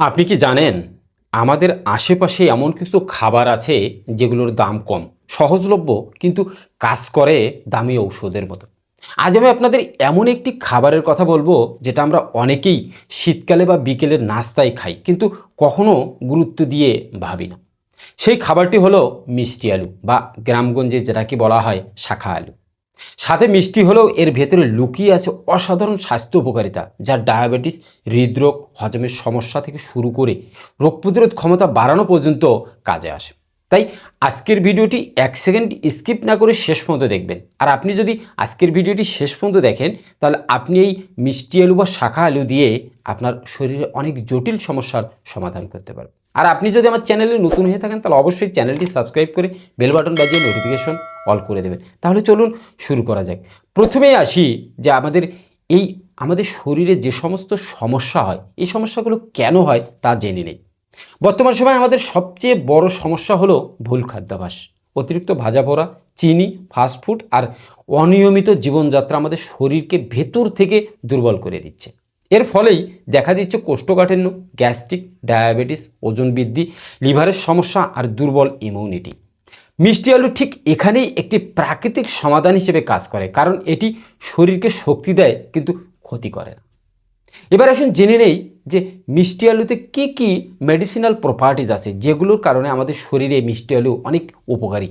আপনি কি জানেন আমাদের আশেপাশে এমন কিছু খাবার আছে যেগুলোর দাম কম, সহজলভ্য, কিন্তু কাজ করে দামি ঔষধের মতো। আজ আমি আপনাদের এমন একটি খাবারের কথা বলবো যেটা আমরা অনেকেই শীতকালে বা বিকেলের নাস্তায় খাই, কিন্তু কখনো গুরুত্ব দিয়ে ভাবি না। সেই খাবারটি হলো মিষ্টি আলু, বা গ্রামগঞ্জে যেটাকে বলা হয় শাখা আলু। সাথে মিষ্টি হলেও এর ভেতরে লুকিয়ে আছে অসাধারণ স্বাস্থ্য উপকারিতা, যা ডায়াবেটিস, হৃদরোগ, হজমের সমস্যা থেকে শুরু করে রোগ প্রতিরোধ ক্ষমতা বাড়ানো পর্যন্ত কাজে আসে। তাই আজকের ভিডিওটি 1 সেকেন্ড স্কিপ না করে শেষ পর্যন্ত দেখবেন। আর আপনি যদি আজকের ভিডিওটি শেষ পর্যন্ত দেখেন, তাহলে আপনি এই মিষ্টি আলু বা শাখা আলু দিয়ে আপনার শরীরে অনেক জটিল সমস্যার সমাধান করতে পারবেন। আর আপনি যদি আমার চ্যানেলে নতুন হয়ে থাকেন, তাহলে অবশ্যই চ্যানেলটি সাবস্ক্রাইব করে বেল বাটন বাজিয়ে নোটিফিকেশন অল করে দেবেন। তাহলে চলুন শুরু করা যাক। প্রথমেই আসি যে আমাদের শরীরে যে সমস্ত সমস্যা হয়, এই সমস্যাগুলো কেন হয় তা জেনে নেই। বর্তমান সময়ে আমাদের সবচেয়ে বড় সমস্যা হলো ভুল খাদ্যাভ্যাস। অতিরিক্ত ভাজা পোড়া, চিনি, ফাস্টফুড আর অনিয়মিত জীবনযাত্রা আমাদের শরীরকে ভেতর থেকে দুর্বল করে দিচ্ছে। এর ফলেই দেখা দিচ্ছে কোষ্ঠকাঠিন্য, গ্যাস্ট্রিক, ডায়াবেটিস, ওজন বৃদ্ধি, লিভারের সমস্যা আর দুর্বল ইমিউনিটি। মিষ্টি আলু ঠিক এখানেই একটি প্রাকৃতিক সমাধান হিসেবে কাজ করে, কারণ এটি শরীরকে শক্তি দেয় কিন্তু ক্ষতি করে না। এবার আসুন জেনে নেই যে মিষ্টি আলুতে কি কি মেডিসিনাল প্রপার্টিজ আছে, যেগুলোর কারণে আমাদের শরীরে মিষ্টি আলু অনেক উপকারী।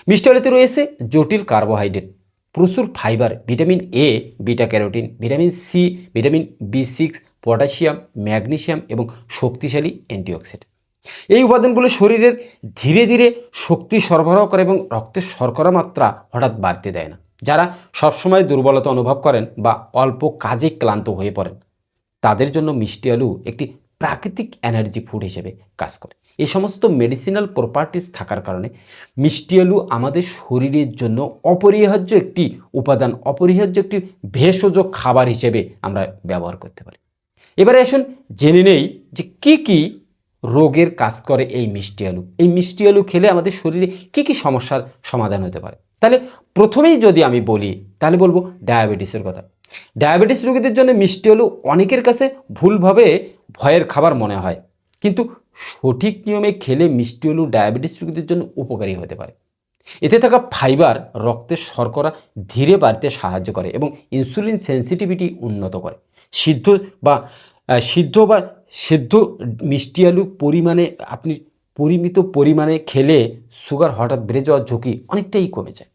মিষ্টি আলুতে রয়েছে জটিল কার্বোহাইড্রেট, প্রচুর fibre, vitamin A, beta carotene, vitamin C, vitamin বি6, পটাশিয়াম, ম্যাগনেসিয়াম এবং শক্তিশালী অ্যান্টিঅক্সিডেন্ট। এই উপাদানগুলো শরীরের ধীরে ধীরে শক্তি সরবরাহ করে এবং রক্তের শর্করা মাত্রা হঠাৎ বাড়তে দেয় না। যারা সবসময় দুর্বলতা অনুভব করেন বা অল্প কাজে ক্লান্ত হয়ে পড়েন, তাদের জন্য মিষ্টি আলু একটি প্রাকৃতিক এনার্জি ফুড হিসেবে কাজ করে। এই সমস্ত মেডিসিনাল প্রপার্টিস থাকার কারণে মিষ্টি আলু আমাদের শরীরের জন্য অপরিহার্য একটি উপাদান, অপরিহার্য একটি ভেষজ খাবার হিসেবে আমরা ব্যবহার করতে পারি। এবারে আসুন জেনে নেই যে কি কি রোগের কাজ করে এই মিষ্টি আলু। এই মিষ্টি আলু খেলে আমাদের শরীরে কি কি সমস্যার সমাধান হতে পারে। তাহলে প্রথমেই যদি আমি বলি, তাহলে বলবো ডায়াবেটিসের কথা। ডায়াবেটিস রোগীদের জন্য মিষ্টি আলু অনেকের কাছে ভুলভাবে ভয়ের খাবার মনে হয়, কিন্তু সঠিক নিয়মে খেলে মিষ্টি আলু ডায়াবেটিস রোগীদের জন্য উপকারী হতে পারে। এতে থাকা ফাইবার রক্তের শর্করা ধীরে বাড়তে সাহায্য করে এবং ইনসুলিন সেন্সিটিভিটি উন্নত করে। সিদ্ধ বা সিদ্ধ বা সেদ্ধ মিষ্টি আলু আপনি পরিমিত পরিমাণে খেলে সুগার হঠাৎ বেড়ে যাওয়ার ঝুঁকি অনেকটাই কমে যায়।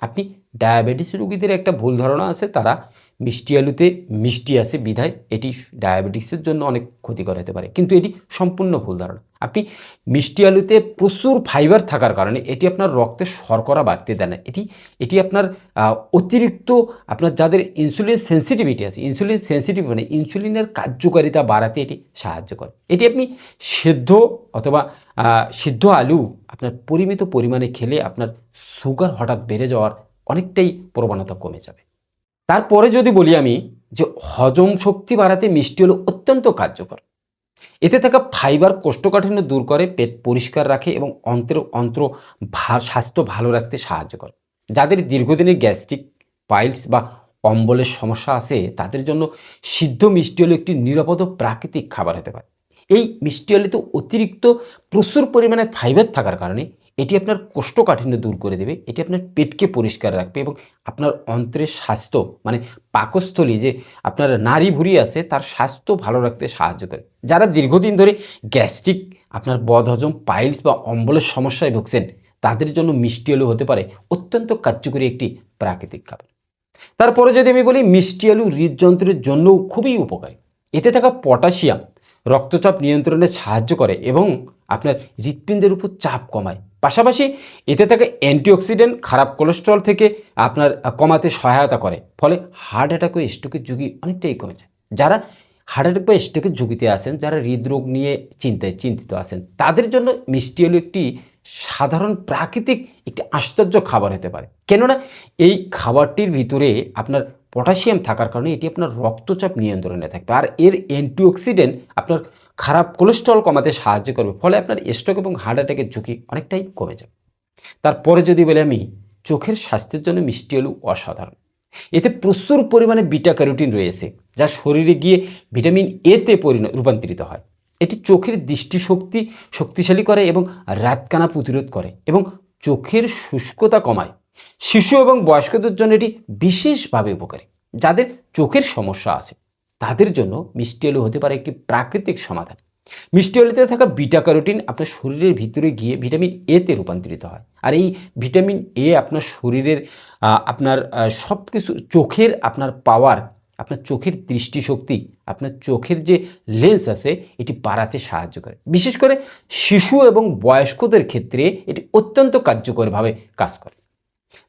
আপনি ডায়াবেটিস রোগীদের একটা ভুল ধারণা আছে, তারা মিষ্টি আলুতে মিষ্টি আছে বিধায় এটি ডায়াবেটিসের জন্য অনেক ক্ষতিকর হতে পারে, কিন্তু এটি সম্পূর্ণ ভুল ধারণা। আপনি মিষ্টি আলুতে প্রচুর ফাইবার থাকার কারণে এটি আপনার রক্তে শর্করা বাড়তে দেয় না। এটি আপনার অতিরিক্ত, আপনার যাদের ইনসুলিন সেন্সিটিভিটি আছে, ইনসুলিন সেন্সিটিভ মানে ইনসুলিনের কার্যকারিতা বাড়াতে এটি সাহায্য করে। এটি আপনি সেদ্ধ অথবা সিদ্ধ আলু আপনার পরিমিত পরিমাণে খেলে আপনার সুগার হঠাৎ বেড়ে যাওয়ার অনেকটাই প্রবণতা কমে যাবে। তারপরে যদি বলি আমি যে হজম শক্তি বাড়াতে মিষ্টি আলু অত্যন্ত কার্যকর। এতে থাকা ফাইবার কোষ্ঠকাঠিন্য দূর করে, পেট পরিষ্কার রাখে এবং অন্ত্র স্বাস্থ্য ভালো রাখতে সাহায্য করে। যাদের দীর্ঘদিনের গ্যাস্ট্রিক, পাইলস বা অম্বলের সমস্যা আছে, তাদের জন্য সিদ্ধ মিষ্টি আলু একটি নিরাপদ ও প্রাকৃতিক খাবার হতে পারে। এই মিষ্টি আলুতে অতিরিক্ত প্রচুর পরিমাণে ফাইবার থাকার কারণে এটি আপনার কোষ্ঠকাঠিন্য দূর করে দেবে, এটি আপনার পেটকে পরিষ্কার রাখবে এবং আপনার অন্ত্রের স্বাস্থ্য মানে পাকস্থলী যে আপনার নাড়ি ভুঁড়ি আছে তার স্বাস্থ্য ভালো রাখতে সাহায্য করে। যারা দীর্ঘদিন ধরে গ্যাস্ট্রিক, আপনার বদহজম, পাইলস বা অম্বলের সমস্যায় ভুগছেন, তাদের জন্য মিষ্টি আলু হতে পারে অত্যন্ত কার্যকরী একটি প্রাকৃতিক খাবার। তারপরে যদি আমি বলি, মিষ্টি আলু হৃদযন্ত্রের জন্যও খুবই উপকারী। এতে থাকা পটাশিয়াম রক্তচাপ নিয়ন্ত্রণে সাহায্য করে এবং আপনার হৃৎপিণ্ডের উপর চাপ কমায়। পাশাপাশি এতে থাকা অ্যান্টিঅক্সিডেন্ট খারাপ কোলেস্ট্রল থেকে আপনার কমাতে সহায়তা করে, ফলে হার্ট অ্যাটাক ও স্ট্রোকের ঝুঁকি অনেকটাই কমে যায়। যারা হার্ট অ্যাটাক বা স্ট্রোকের ঝুঁকিতে আছেন, যারা হৃদরোগ নিয়ে চিন্তিত আছেন, তাদের জন্য মিষ্টি আলু একটি সাধারণ প্রাকৃতিক একটি আশ্চর্য খাবার হতে পারে। কেননা এই খাবারটির ভিতরে আপনার পটাশিয়াম থাকার কারণে এটি আপনার রক্তচাপ নিয়ন্ত্রণে থাকবে, আর এর অ্যান্টিঅক্সিডেন্ট আপনার খারাপ কোলেস্ট্রল কমাতে সাহায্য করবে, ফলে আপনার স্ট্রোক এবং হার্ট অ্যাটাকের ঝুঁকি অনেকটাই কমে যাবে। তারপরে যদি বলি আমি, চোখের স্বাস্থ্যের জন্য মিষ্টি আলু অসাধারণ। এতে প্রচুর পরিমাণে বিটা ক্যারোটিন রয়েছে, যা শরীরে গিয়ে ভিটামিন এতে রূপান্তরিত হয়। এটি চোখের দৃষ্টিশক্তি শক্তিশালী করে এবং রাতকানা প্রতিরোধ করে এবং চোখের শুষ্কতা কমায়। শিশু এবং বয়স্কদের জন্য এটি বিশেষভাবে উপকারী। যাদের চোখের সমস্যা আছে তাদের জন্য মিষ্টি আলু হতে পারে একটি প্রাকৃতিক সমাধান। মিষ্টি আলুতে থাকা বিটা ক্যারোটিন আপনার শরীরের ভিতরে গিয়ে ভিটামিন এতে রূপান্তরিত হয়, আর এই ভিটামিন এ আপনার শরীরের আপনার সব কিছু চোখের আপনার পাওয়ার, আপনার চোখের দৃষ্টিশক্তি, আপনার চোখের যে লেন্স আছে এটি বাড়াতে সাহায্য করে। বিশেষ করে শিশু এবং বয়স্কদের ক্ষেত্রে এটি অত্যন্ত কার্যকরভাবে কাজ করে।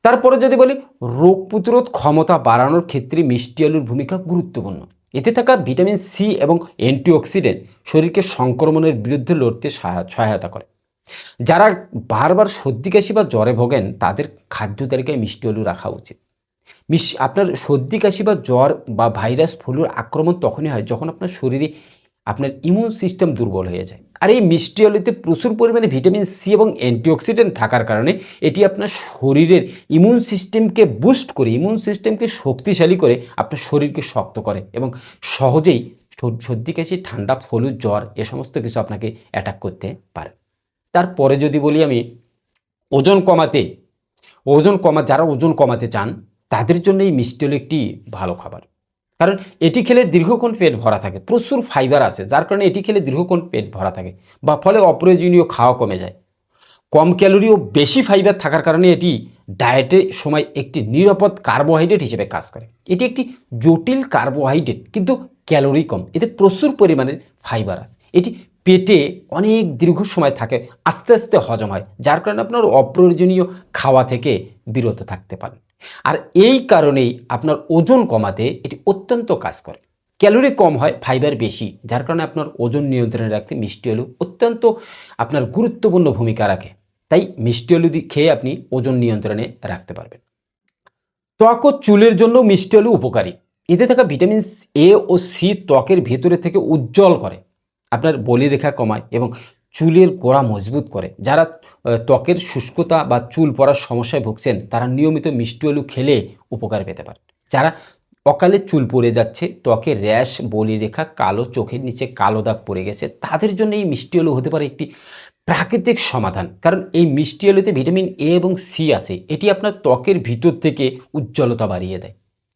তারপরে যদি বলি, রোগ প্রতিরোধ ক্ষমতা বাড়ানোর ক্ষেত্রে মিষ্টি আলুর ভূমিকা গুরুত্বপূর্ণ। এতে থাকা ভিটামিন সি এবং অ্যান্টিঅক্সিডেন্ট শরীরকে সংক্রমণের বিরুদ্ধে লড়তে সহায়তা করে। যারা বারবার সর্দি কাশি বা জ্বরে ভোগেন তাদের খাদ্য তালিকায় মিষ্টি আলু রাখা উচিত। আপনার সর্দি কাশি বা জ্বর বা ভাইরাস ফ্লুর আক্রমণ তখনই হয় যখন আপনার শরীরে আপনার ইমিউন সিস্টেম দুর্বল হয়ে যায়। আর এই মিষ্টি আলুতে প্রচুর পরিমাণে ভিটামিন সি এবং অ্যান্টিঅক্সিডেন্ট থাকার কারণে এটি আপনার শরীরের ইমিউন সিস্টেমকে বুস্ট করে, ইমিউন সিস্টেমকে শক্তিশালী করে আপনার শরীরকে শক্ত করে এবং সহজেই সর্দি কাশি, ঠান্ডা, ফ্লু, জ্বর এ সমস্ত কিছু আপনাকে অ্যাটাক করতে পারে। তারপরে যদি বলি আমি যারা ওজন কমাতে চান তাদের জন্য এই মিষ্টি আলু একটি ভালো খাবার। কারণ এটি খেলে দীর্ঘক্ষণ পেট ভরা থাকে, প্রচুর ফাইবার আছে যার কারণে এটি খেলে দীর্ঘক্ষণ পেট ভরা থাকে বা ফলে অপ্রয়োজনীয় খাওয়া কমে যায়। কম ক্যালোরি ও বেশি ফাইবার থাকার কারণে এটি ডায়েটের সময় একটি নিরাপদ কার্বোহাইড্রেট হিসেবে কাজ করে। এটি একটি জটিল কার্বোহাইড্রেট কিন্তু ক্যালোরি কম, এতে প্রচুর পরিমাণের ফাইবার আছে। এটি পেটে অনেক দীর্ঘ সময় থাকে, আস্তে আস্তে হজম হয়, যার কারণে আপনার অপ্রয়োজনীয় খাওয়া থেকে বিরত থাকতে পারেন। আর এই কারণেই আপনার ওজন কমাতে এটি অত্যন্ত কাজ করে। ক্যালোরি কম হয়, ফাইবার বেশি, যার কারণে আপনার ওজন নিয়ন্ত্রণে রাখতে মিষ্টি আলু অত্যন্ত আপনার গুরুত্বপূর্ণ ভূমিকা রাখে। তাই মিষ্টি আলু খেয়ে আপনি ওজন নিয়ন্ত্রণে রাখতে পারবেন। ত্বক ও চুলের জন্য মিষ্টি আলু উপকারী। এতে থাকা ভিটামিন এ ও সি ত্বকের ভেতরে থেকে উজ্জ্বল করে, আপনার বলিরেখা কমায় এবং চুলের গোড়া মজবুত করে। যারা ত্বকের শুষ্কতা বা চুল পড়ার সমস্যায় ভুগছেন তারা নিয়মিত মিষ্টি আলু খেলে উপকার পেতে পারেন। যারা অকালে চুল পড়ে যাচ্ছে, ত্বকের র্যাশ, বলিরেখা, কালো, চোখের নিচে কালো দাগ পড়ে গেছে, তাদের জন্য এই মিষ্টি আলু হতে পারে একটি প্রাকৃতিক সমাধান। কারণ এই মিষ্টি আলুতে ভিটামিন এ এবং সি আছে, এটি আপনার ত্বকের ভিতর থেকে উজ্জ্বলতা বাড়িয়ে দেয়।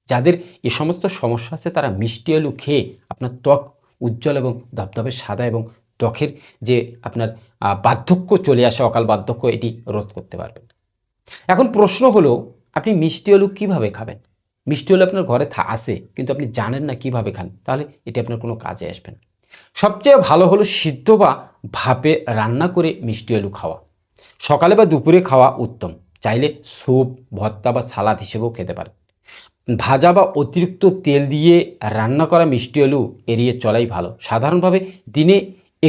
যাদের এ সমস্ত সমস্যা আছে তারা মিষ্টি আলু খেয়ে আপনার ত্বক উজ্জ্বল এবং ধবধবে সাদা এবং ত্বকের যে আপনার বার্ধক্য চলে আসে, অকাল বার্ধক্য, এটি রোধ করতে পারবেন। এখন প্রশ্ন হলো, আপনি মিষ্টি আলু কীভাবে খাবেন? মিষ্টি আলু আপনার ঘরে আছে কিন্তু আপনি জানেন না কিভাবে খান, তাহলে এটি আপনার কোনো কাজে আসবে না। সবচেয়ে ভালো হলো সিদ্ধ বা ভাপে রান্না করে মিষ্টি আলু খাওয়া। সকালে বা দুপুরে খাওয়া উত্তম। চাইলে স্যুপ, ভর্তা বা সালাদ হিসেবেও খেতে পারেন। ভাজা বা অতিরিক্ত তেল দিয়ে রান্না করা মিষ্টি আলু এড়িয়ে চলাই ভালো। সাধারণভাবে দিনে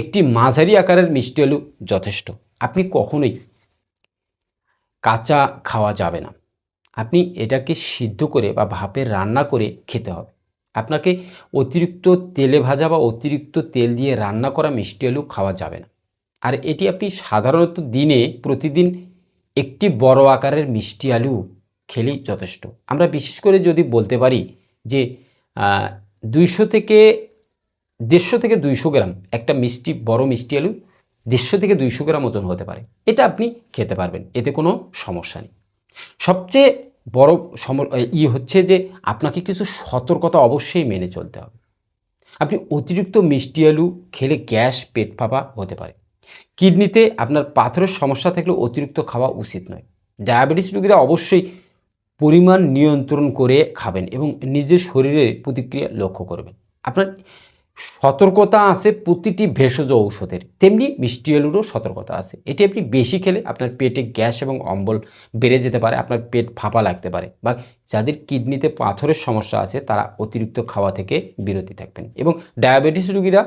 একটি মাঝারি আকারের মিষ্টি আলু যথেষ্ট। আপনি কখনোই কাঁচা খাওয়া যাবে না, আপনি এটাকে সিদ্ধ করে বা ভাপে রান্না করে খেতে হবে। আপনাকে অতিরিক্ত তেলে ভাজা বা অতিরিক্ত তেল দিয়ে রান্না করা মিষ্টি আলু খাওয়া যাবে না। আর এটি আপনি সাধারণত দিনে প্রতিদিন একটি বড় আকারের মিষ্টি আলু খেলেই যথেষ্ট। আমরা বিশেষ করে যদি বলতে পারি যে 150 থেকে 200 গ্রাম একটা বড় মিষ্টি আলু 150 থেকে 200 গ্রাম ওজন হতে পারে, এটা আপনি খেতে পারবেন, এতে কোনো সমস্যা নেই। সবচেয়ে বড় হচ্ছে যে আপনাকে কিছু সতর্কতা অবশ্যই মেনে চলতে হবে। আপনি অতিরিক্ত মিষ্টি আলু খেলে গ্যাস, পেট ফাঁপা হতে পারে। কিডনিতে আপনার পাথরের সমস্যা থাকলে অতিরিক্ত খাওয়া উচিত নয়। ডায়াবেটিস রোগীরা অবশ্যই পরিমাণ নিয়ন্ত্রণ করে খাবেন এবং নিজের শরীরের প্রতিক্রিয়া লক্ষ্য করবেন। আপনার সতর্কতা আছে প্রতিটি ভেষজ ঔষধের, তেমনি মিষ্টি আলুরও সতর্কতা আছে। এটি আপনি বেশি খেলে আপনার পেটে গ্যাস এবং অম্বল বেড়ে যেতে পারে, আপনার পেট ফাঁপা লাগতে পারে, বা যাদের কিডনিতে পাথরের সমস্যা আছে তারা অতিরিক্ত খাওয়া থেকে বিরতি থাকবেন। এবং ডায়াবেটিস রোগীরা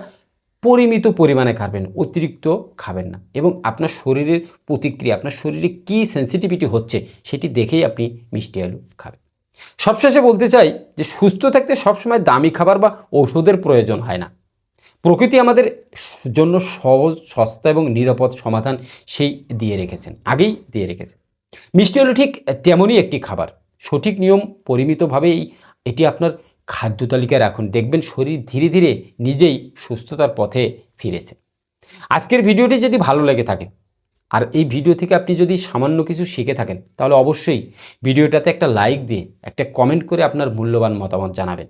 পরিমিত পরিমাণে খাবেন, অতিরিক্ত খাবেন না। এবং আপনার শরীরের প্রতিক্রিয়া, আপনার শরীরে কী সেন্সিটিভিটি হচ্ছে সেটি দেখেই আপনি মিষ্টি আলু খাবেন। সবশেষে বলতে চাই যে সুস্থ থাকতে সবসময় দামি খাবার বা ঔষধের প্রয়োজন হয় না। প্রকৃতি আমাদের জন্য সহজ, সস্তা এবং নিরাপদ সমাধান আগেই দিয়ে রেখেছেন। মিষ্টি আলু ঠিক তেমনই একটি খাবার। সঠিক নিয়ম পরিমিতভাবেই এটি আপনার খাদ্য তালিকায় রাখুন, দেখবেন শরীর ধীরে ধীরে নিজেই সুস্থতার পথে ফিরেছে। আজকের ভিডিওটি যদি ভালো লেগে থাকে আর এই ভিডিও থেকে আপনি যদি সামান্য কিছু শিখে থাকেন, তাহলে অবশ্যই ভিডিওটাতে একটা লাইক দিয়ে একটা কমেন্ট করে আপনার মূল্যবান মতামত জানাবেন।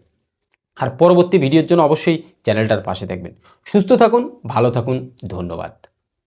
আর পরবর্তী ভিডিওর জন্য অবশ্যই চ্যানেলটার পাশে থাকবেন। সুস্থ থাকুন, ভালো থাকুন, ধন্যবাদ।